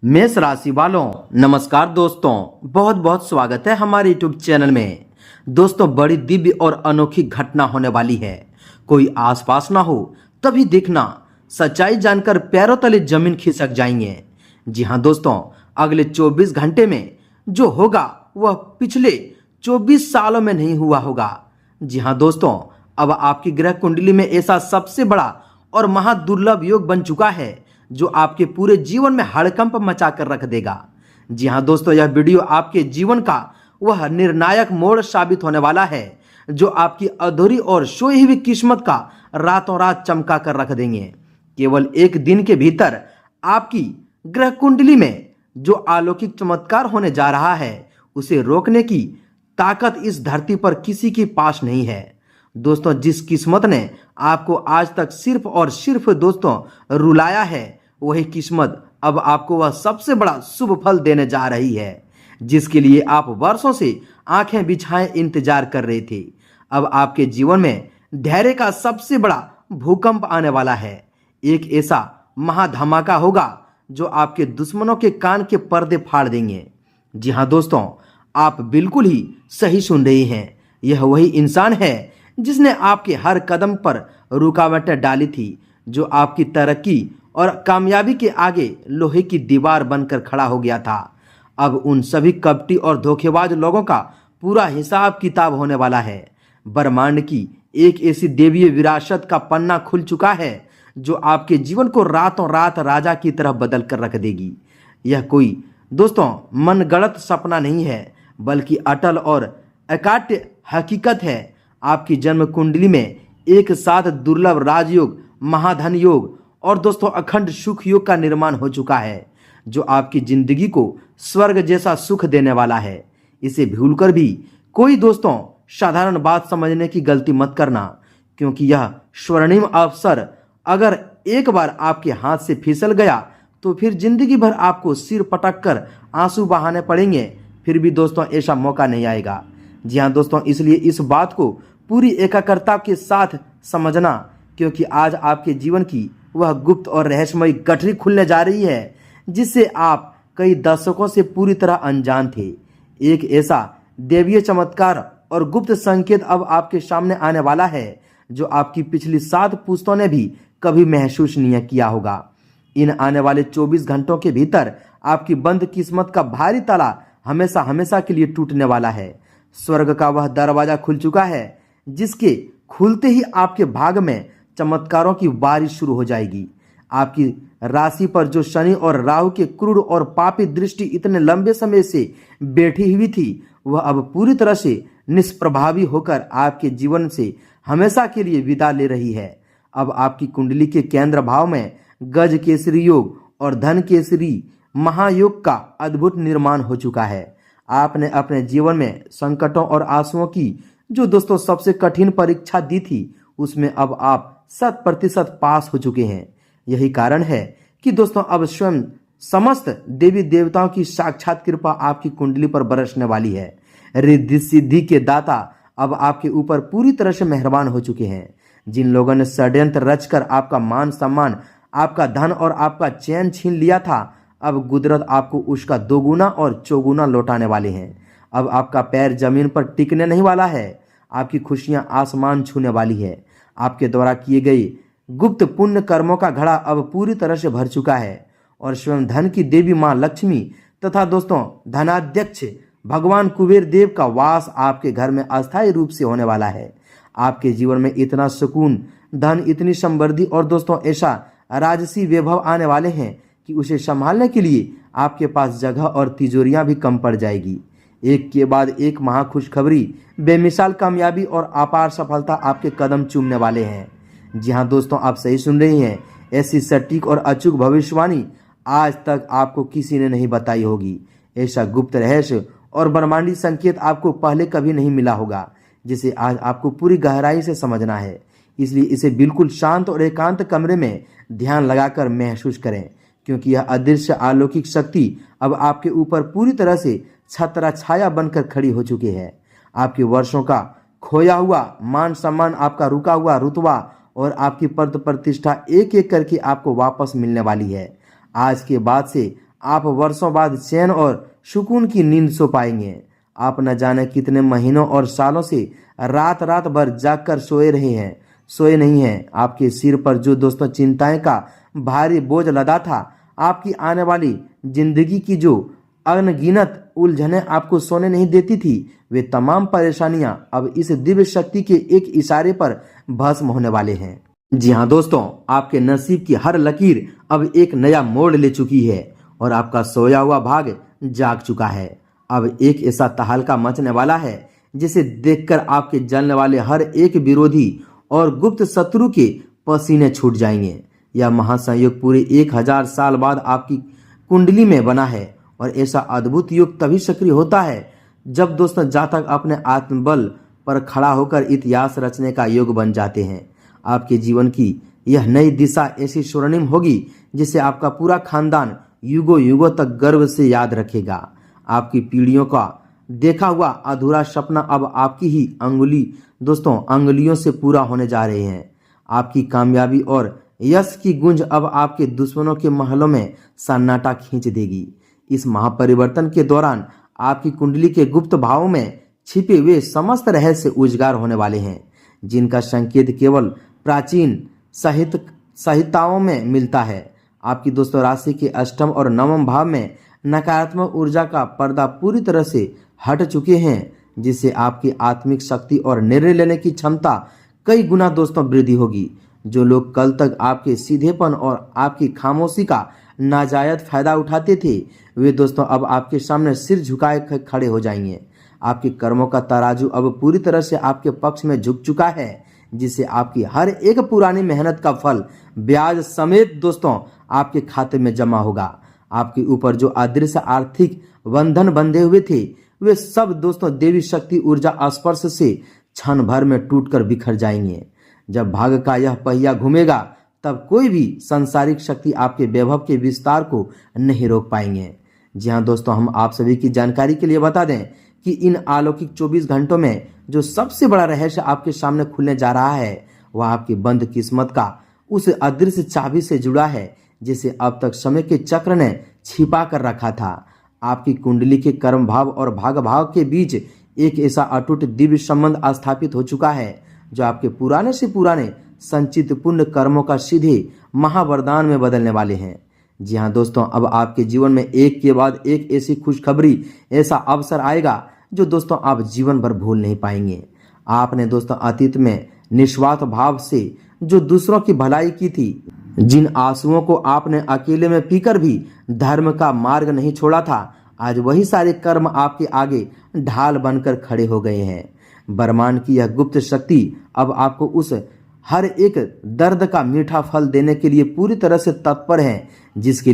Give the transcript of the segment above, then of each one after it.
मेष राशि वालों नमस्कार दोस्तों, बहुत बहुत स्वागत है हमारे यूट्यूब चैनल में। दोस्तों, बड़ी दिव्य और अनोखी घटना होने वाली है। कोई आसपास ना हो तभी देखना, सच्चाई जानकर पैरों तले जमीन खिसक जाएंगे। जी हाँ दोस्तों, अगले 24 घंटे में जो होगा वह पिछले 24 सालों में नहीं हुआ होगा। जी हाँ दोस्तों, अब आपकी ग्रह कुंडली में ऐसा सबसे बड़ा और महादुर्लभ योग बन चुका है जो आपके पूरे जीवन में हड़कंप मचा कर रख देगा। जी हाँ दोस्तों, यह वीडियो आपके जीवन का वह निर्णायक मोड़ साबित होने वाला है जो आपकी अधूरी और सोई हुई किस्मत का रातों रात चमका कर रख देंगे। केवल एक दिन के भीतर आपकी ग्रह कुंडली में जो अलौकिक चमत्कार होने जा रहा है उसे रोकने की ताकत इस धरती पर किसी के पास नहीं है। दोस्तों, जिस किस्मत ने आपको आज तक सिर्फ और सिर्फ दोस्तों रुलाया है, वही किस्मत अब आपको वह सबसे बड़ा शुभ फल देने जा रही है जिसके लिए आप वर्षों से आंखें बिछाए इंतजार कर रहे थे। अब आपके जीवन में धैर्य का सबसे बड़ा भूकंप आने वाला है। एक ऐसा महाधमाका होगा जो आपके दुश्मनों के कान के पर्दे फाड़ देंगे। जी हाँ दोस्तों, आप बिल्कुल ही सही सुन रहे हैं। यह वही इंसान है जिसने आपके हर कदम पर रुकावटें डाली थी, जो आपकी तरक्की और कामयाबी के आगे लोहे की दीवार बनकर खड़ा हो गया था। अब उन सभी कपटी और धोखेबाज लोगों का पूरा हिसाब किताब होने वाला है। ब्रह्मांड की एक ऐसी देवीय विरासत का पन्ना खुल चुका है जो आपके जीवन को रातों रात राजा की तरह बदल कर रख देगी। यह कोई दोस्तों मनगढ़ंत सपना नहीं है, बल्कि अटल और अकाट्य हकीकत है। आपकी जन्म कुंडली में एक साथ दुर्लभ राजयोग, महाधन योग और दोस्तों अखंड सुख योग का निर्माण हो चुका है जो आपकी जिंदगी को स्वर्ग जैसा सुख देने वाला है। इसे भूलकर भी कोई दोस्तों साधारण बात समझने की गलती मत करना, क्योंकि यह स्वर्णिम अवसर अगर एक बार आपके हाथ से फिसल गया तो फिर जिंदगी भर आपको सिर पटक कर आंसू बहाने पड़ेंगे। फिर भी दोस्तों ऐसा मौका नहीं आएगा। जी हाँ दोस्तों, इसलिए इस बात को पूरी एकाग्रता के साथ समझना, क्योंकि आज आपके जीवन की वह गुप्त और रहस्यमयी गठरी खुलने जा रही है जिससे आप कई दशकों से पूरी तरह अनजान थे। एक ऐसा देवीय चमत्कार और गुप्त संकेत अब आपके सामने आने वाला है जो आपकी पिछली 7 पुश्तों ने भी कभी महसूस नहीं किया होगा। इन आने वाले 24 घंटों के भीतर आपकी बंद किस्मत का भारी ताला हमेशा हमेशा के लिए टूटने वाला है। स्वर्ग का वह दरवाजा खुल चुका है जिसके खुलते ही आपके भाग में चमत्कारों की बारिश शुरू हो जाएगी। आपकी राशि पर जो शनि और राहु के क्रूर और पापी दृष्टि इतने लंबे समय से बैठी हुई थी, वह अब पूरी तरह से निष्प्रभावी होकर आपके जीवन से हमेशा के लिए विदा ले रही है। अब आपकी कुंडली के केंद्र भाव में गज केसरी योग और धन केसरी महायोग का अद्भुत निर्माण हो चुका है। आपने अपने जीवन में संकटों और आंसुओं की जो दोस्तों सबसे कठिन परीक्षा दी थी, उसमें अब आप 100% पास हो चुके हैं। यही कारण है कि दोस्तों अब स्वयं समस्त देवी देवताओं की साक्षात कृपा आपकी कुंडली पर बरसने वाली है। रिद्धि सिद्धि के दाता अब आपके ऊपर पूरी तरह से मेहरबान हो चुके हैं। जिन लोगों ने षड्यंत्र रचकर आपका मान सम्मान, आपका धन और आपका चैन छीन लिया था, अब कुदरत आपको उसका दोगुना और चौगुना लौटाने वाले हैं। अब आपका पैर जमीन पर टिकने नहीं वाला है, आपकी खुशियां आसमान छूने वाली है। आपके द्वारा किए गए गुप्त पुण्य कर्मों का घड़ा अब पूरी तरह से भर चुका है और स्वयं धन की देवी मां लक्ष्मी तथा दोस्तों धनाध्यक्ष भगवान कुबेर देव का वास आपके घर में अस्थायी रूप से होने वाला है। आपके जीवन में इतना सुकून, धन, इतनी समृद्धि और दोस्तों ऐसा राजसी वैभव आने वाले हैं कि उसे संभालने के लिए आपके पास जगह और तिजोरियां भी कम पड़ जाएगी। एक के बाद एक महाखुशखबरी, बेमिसाल कामयाबी और अपार सफलता आपके कदम चूमने वाले हैं। जी हाँ दोस्तों, आप सही सुन रहे हैं। ऐसी सटीक और अचूक भविष्यवाणी आज तक आपको किसी ने नहीं बताई होगी। ऐसा गुप्त रहस्य और ब्रह्मांडी संकेत आपको पहले कभी नहीं मिला होगा, जिसे आज आपको पूरी गहराई से समझना है। इसलिए इसे बिल्कुल शांत और एकांत कमरे में ध्यान लगाकर महसूस करें, क्योंकि यह अदृश्य अलौकिक शक्ति अब आपके ऊपर पूरी तरह से छतरा छाया बनकर खड़ी हो चुकी है। आपके वर्षों का खोया हुआ मान सम्मान, आपका रुका हुआ रुतबा और आपकी पद प्रतिष्ठा एक एक करके आपको वापस मिलने वाली है। आज के बाद से आप वर्षों बाद चैन और सुकून की नींद सो पाएंगे। आप न जाने कितने महीनों और सालों से रात रात भर जागकर सोए नहीं हैं। आपके सिर पर जो दोस्तों चिंताएं का भारी बोझ लदा था, आपकी आने वाली जिंदगी की जो अनगिनत उलझनें आपको सोने नहीं देती थी, वे तमाम परेशानियां अब इस दिव्य शक्ति के एक इशारे पर भस्म होने वाले हैं। जी हाँ दोस्तों, आपके नसीब की हर लकीर अब एक नया मोड़ ले चुकी है और आपका सोया हुआ भाग जाग चुका है। अब एक ऐसा तहलका मचने वाला है जिसे देखकर आपके जलने वाले हर एक विरोधी और गुप्त शत्रु के पसीने छूट जाएंगे। यह महासंयोग पूरे 1000 साल बाद आपकी कुंडली में बना है और ऐसा अद्भुत युग तभी सक्रिय होता है जब दोस्तों जातक अपने आत्मबल पर खड़ा होकर इतिहास रचने का योग बन जाते हैं। आपके जीवन की यह नई दिशा ऐसी स्वर्णिम होगी जिसे आपका पूरा खानदान युगों युगों तक गर्व से याद रखेगा। आपकी पीढ़ियों का देखा हुआ अधूरा सपना अब आपकी ही अंगुलियों से पूरा होने जा रहे हैं। आपकी कामयाबी और यश की गूंज अब आपके दुश्मनों के महलों में सन्नाटा खींच देगी। इस महापरिवर्तन के दौरान आपकी कुंडली के गुप्त भावों में छिपे हुए समस्त रहस्य उजागर होने वाले हैं, जिनका संकेत केवल प्राचीन संहिताओं में मिलता है। आपकी दोस्तों राशि के अष्टम और नवम भाव में नकारात्मक ऊर्जा का पर्दा पूरी तरह से हट चुके हैं, जिससे आपकी आत्मिक शक्ति और निर्णय लेने की क्षमता कई गुना दोस्तों वृद्धि होगी। जो लोग कल तक आपके सीधेपन और आपकी खामोशी का नाजायज फायदा उठाते थे, वे दोस्तों अब आपके सामने सिर झुकाए खड़े हो जाएंगे। आपके कर्मों का तराजू अब पूरी तरह से आपके पक्ष में झुक चुका है, जिससे आपकी हर एक पुरानी मेहनत का फल ब्याज समेत दोस्तों आपके खाते में जमा होगा। आपके ऊपर जो अदृश्य आर्थिक बंधन बंधे हुए थे, वे सब दोस्तों देवी शक्ति ऊर्जा स्पर्श से क्षण भर में टूटकर बिखर जाएंगे। जब भाग्य का यह पहिया घूमेगा, तब कोई भी सांसारिक शक्ति आपके वैभव के विस्तार को नहीं रोक पाएंगे। जी हाँ दोस्तों, हम आप सभी की जानकारी के लिए बता दें कि इन अलौकिक 24 घंटों में जो सबसे बड़ा रहस्य आपके सामने खुलने जा रहा है, वह आपकी बंद किस्मत का उस अदृश्य चाबी से जुड़ा है, जिसे अब तक समय के चक्र ने छिपा कर रखा था। आपकी कुंडली के कर्म भाव और भाग भाव के बीच एक ऐसा अटूट दिव्य संबंध स्थापित हो चुका है, जो आपके पुराने से पुराने संचित पुण्य कर्मों का सीधे महावरदान में बदलने वाले हैं। जी हाँ दोस्तों, अब आपके जीवन में एक के बाद एक ऐसी खुशखबरी, ऐसा अवसर आएगा जो दोस्तों आप जीवन भर भूल नहीं पाएंगे। आपने दोस्तों अतीत में निस्वार्थ भाव से जो दूसरों की भलाई की थी, जिन आंसुओं को आपने अकेले में पीकर भी धर्म का मार्ग नहीं छोड़ा था, आज वही सारे कर्म आपके आगे ढाल बनकर खड़े हो गए हैं। ब्रह्मांड की यह गुप्त शक्ति अब आपको उस हर एक दर्द का मीठा फल देने के लिए पूरी तरह से तत्पर है, जिसके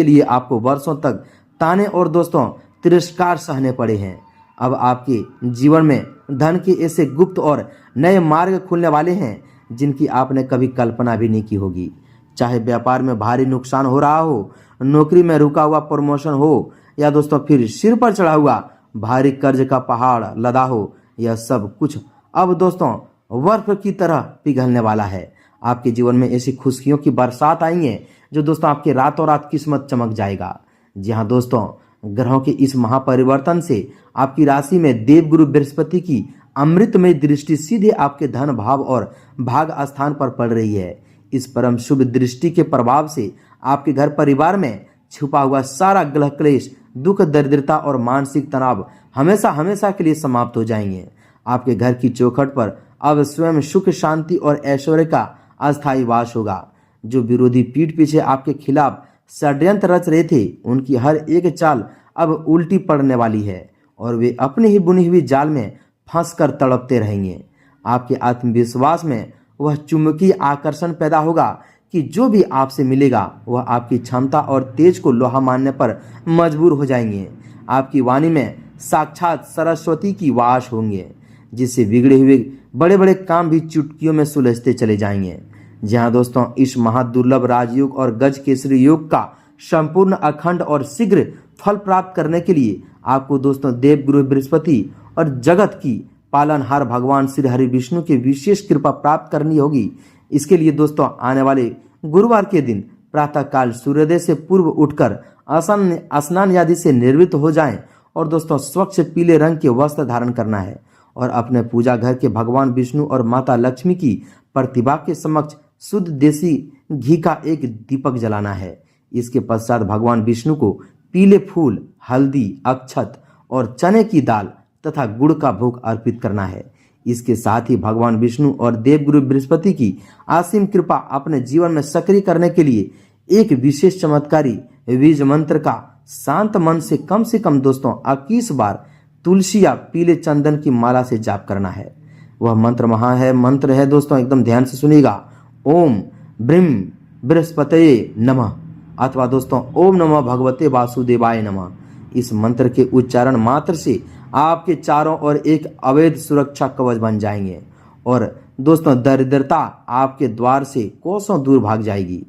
लिए आपको वर्षों तक ताने और दोस्तों तिरस्कार सहने पड़े हैं। अब आपके जीवन में धन के ऐसे गुप्त और नए मार्ग खुलने वाले हैं, जिनकी आपने कभी कल्पना भी नहीं की होगी। चाहे व्यापार में भारी नुकसान हो रहा हो, नौकरी में रुका हुआ प्रमोशन हो, या दोस्तों फिर सिर पर चढ़ा हुआ भारी कर्ज का पहाड़ लदा हो, यह सब कुछ अब दोस्तों बर्फ की तरह पिघलने वाला है। आपके जीवन में ऐसी खुशियों की बरसात आएंगे जो दोस्तों आपकी रातों रात किस्मत चमक जाएगा। जी हाँ दोस्तों, ग्रहों के इस महापरिवर्तन से आपकी राशि में देवगुरु बृहस्पति की अमृतमय दृष्टि सीधे आपके धन भाव और भाग स्थान पर पड़ रही है। इस परम शुभ दृष्टि के प्रभाव से आपके घर परिवार में छुपा हुआ सारा ग्रह क्लेश, दुख, दरिद्रता और मानसिक तनाव हमेशा हमेशा के लिए समाप्त हो जाएंगे। आपके घर की चौखट पर अब स्वयं सुख, शांति और ऐश्वर्य का अस्थायी वास होगा। जो विरोधी पीठ पीछे आपके खिलाफ षड्यंत्र रच रहे थे, उनकी हर एक चाल अब उल्टी पड़ने वाली है और वे अपनी ही बुनी हुई जाल में फंसकर तड़पते रहेंगे। आपके आत्मविश्वास में वह चुंबकीय आकर्षण पैदा होगा कि जो भी आपसे मिलेगा वह आपकी क्षमता और तेज को लोहा मानने पर मजबूर हो जाएंगे। आपकी वाणी में साक्षात सरस्वती की वास होंगे, जिससे बिगड़े हुए बड़े बड़े काम भी चुटकियों में सुलझते चले जाएंगे। जहाँ दोस्तों इस महादुर्लभ राजयोग और गज केसरी योग का संपूर्ण, अखंड और शीघ्र फल प्राप्त करने के लिए आपको दोस्तों देवगुरु बृहस्पति और जगत की पालनहार भगवान श्री हरि विष्णु की विशेष कृपा प्राप्त करनी होगी। इसके लिए दोस्तों आने वाले गुरुवार के दिन प्रातः काल सूर्योदय से पूर्व उठकर आसन स्नान आदि से निर्वृत्त हो जाएं और दोस्तों स्वच्छ पीले रंग के वस्त्र धारण करना है और अपने पूजा घर के भगवान विष्णु और माता लक्ष्मी की प्रतिभा के समक्ष शुद्ध देसी घी का एक दीपक जलाना है। इसके पश्चात भगवान विष्णु को पीले फूल, हल्दी, अक्षत और चने की दाल तथा गुड़ का भोग अर्पित करना है। इसके साथ ही भगवान विष्णु और देवगुरु बृहस्पति की असीम कृपा अपने जीवन में सक्रिय करने के लिए एक विशेष चमत्कारी बीज मंत्र का शांत मन से कम दोस्तों 21 बार तुलसी या पीले चंदन की माला से जाप करना है। वह मंत्र है दोस्तों, एकदम ध्यान से सुनिएगा। ओम ब्रीम बृहस्पतये नमः अथवा दोस्तों ओम नमः भगवते वासुदेवाय नमः। इस मंत्र के उच्चारण मात्र से आपके चारों ओर एक अवैध सुरक्षा कवच बन जाएंगे और दोस्तों दरिद्रता आपके द्वार से कोसों दूर भाग जाएगी।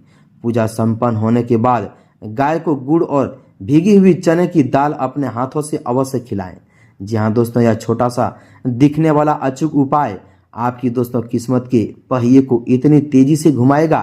पूजा संपन्न होने के बाद गाय को गुड़ और भीगी हुई चने की दाल अपने हाथों से अवश्य खिलाएं। जी हाँ दोस्तों, यह छोटा सा दिखने वाला अचूक उपाय आपकी दोस्तों किस्मत के पहिए को इतनी तेजी से घुमाएगा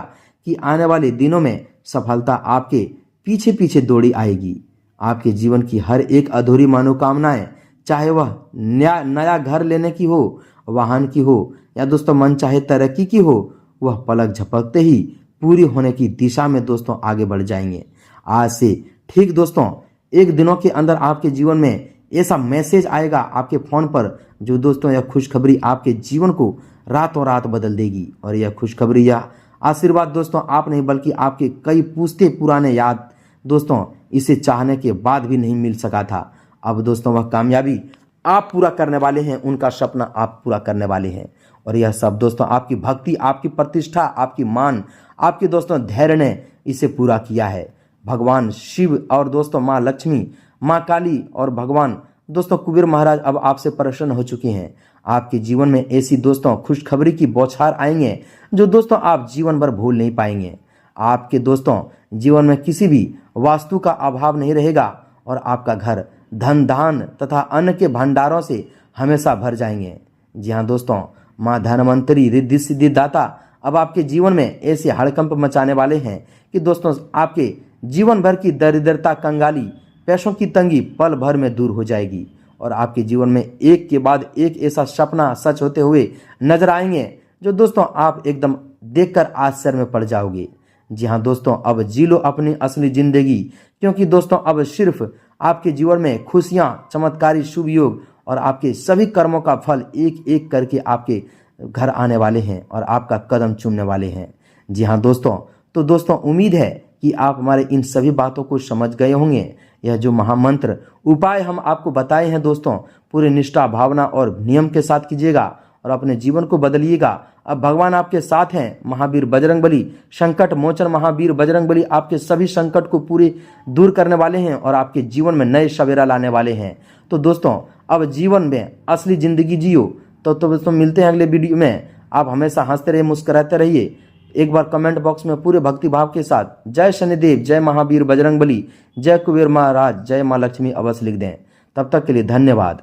कि आने वाले दिनों में सफलता आपके पीछे पीछे दौड़ी आएगी। आपके जीवन की हर एक अधूरी मनोकामनाएं, चाहे वह नया घर लेने की हो, वाहन की हो या दोस्तों मन चाहे तरक्की की हो, वह पलक झपकते ही पूरी होने की दिशा में दोस्तों आगे बढ़ जाएंगे। आज से ठीक दोस्तों 1 दिनों के अंदर आपके जीवन में ऐसा मैसेज आएगा आपके फोन पर, जो दोस्तों यह खुशखबरी आपके जीवन को रातों रात बदल देगी। और यह खुशखबरी, यह आशीर्वाद दोस्तों आप नहीं बल्कि आपके कई पूछते पुराने याद दोस्तों इसे चाहने के बाद भी नहीं मिल सका था। अब दोस्तों वह कामयाबी आप पूरा करने वाले हैं, उनका सपना आप पूरा करने वाले हैं। और यह सब दोस्तों आपकी भक्ति, आपकी प्रतिष्ठा, आपकी मान, आपके दोस्तों धैर्य ने इसे पूरा किया है। भगवान शिव और दोस्तों माँ लक्ष्मी, माँ काली और भगवान दोस्तों कुबेर महाराज अब आपसे प्रसन्न हो चुके हैं। आपके जीवन में ऐसी दोस्तों खुशखबरी की बौछार आएंगे जो दोस्तों आप जीवन भर भूल नहीं पाएंगे। आपके दोस्तों जीवन में किसी भी वास्तु का अभाव नहीं रहेगा और आपका घर धन धान तथा अन्न के भंडारों से हमेशा भर जाएंगे। जी हाँ दोस्तों, माँ धनवंतरी रिद्धि सिद्धि दाता अब आपके जीवन में ऐसे हड़कंप मचाने वाले हैं कि दोस्तों आपके जीवन भर की दरिद्रता, कंगाली, पैसों की तंगी पल भर में दूर हो जाएगी और आपके जीवन में एक के बाद एक ऐसा सपना सच होते हुए नजर आएंगे जो दोस्तों आप एकदम देखकर आश्चर्य में पड़ जाओगे। जी हाँ दोस्तों, अब जी लो अपनी असली जिंदगी, क्योंकि दोस्तों अब सिर्फ आपके जीवन में खुशियां, चमत्कारी शुभ योग और आपके सभी कर्मों का फल एक एक करके आपके घर आने वाले हैं और आपका कदम चूमने वाले हैं। जी हाँ दोस्तों, तो दोस्तों उम्मीद है कि आप हमारे इन सभी बातों को समझ गए होंगे। यह जो महामंत्र उपाय हम आपको बताए हैं दोस्तों, पूरी निष्ठा, भावना और नियम के साथ कीजिएगा और अपने जीवन को बदलिएगा। अब भगवान आपके साथ हैं। महावीर बजरंगबली, संकट मोचन महावीर बजरंगबली आपके सभी संकट को पूरे दूर करने वाले हैं और आपके जीवन में नए सवेरा लाने वाले हैं। तो दोस्तों अब जीवन में असली जिंदगी जियो। तो दोस्तों मिलते हैं अगले वीडियो में। आप हमेशा हंसते रहिए, मुस्कुराते रहिए। एक बार कमेंट बॉक्स में पूरे भक्ति भाव के साथ जय शनिदेव, जय महावीर बजरंगबली, जय कुबेर महाराज, जय माँ लक्ष्मी अवश्य लिख दें। तब तक के लिए धन्यवाद।